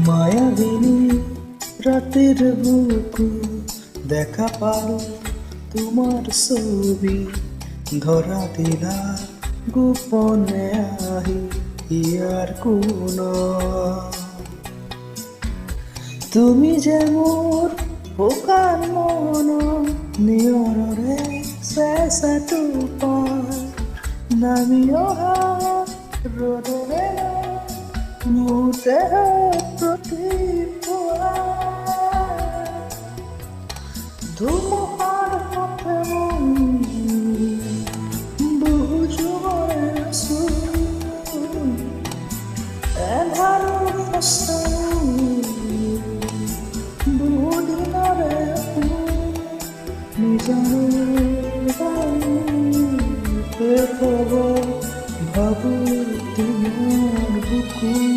মায়াবিনী রাতের বুকু দেখা পালো তোমার ছবি ধরা দিলা গোপনে আহি ইয়ার কোন তুমি যে মোর পোকার মন নিয়ৰৰে চেঁচাটো পাৰ নামি অহা ৰ'দৰে মোৰ দেহত প্ৰতিপুৱা ধুমুহাৰ পথে বহু যুগৰে আছো এন্ধাৰৰ বহুদিনৰে নিজৰে শেষ হ'ব ভাবো তোমাৰ বুকু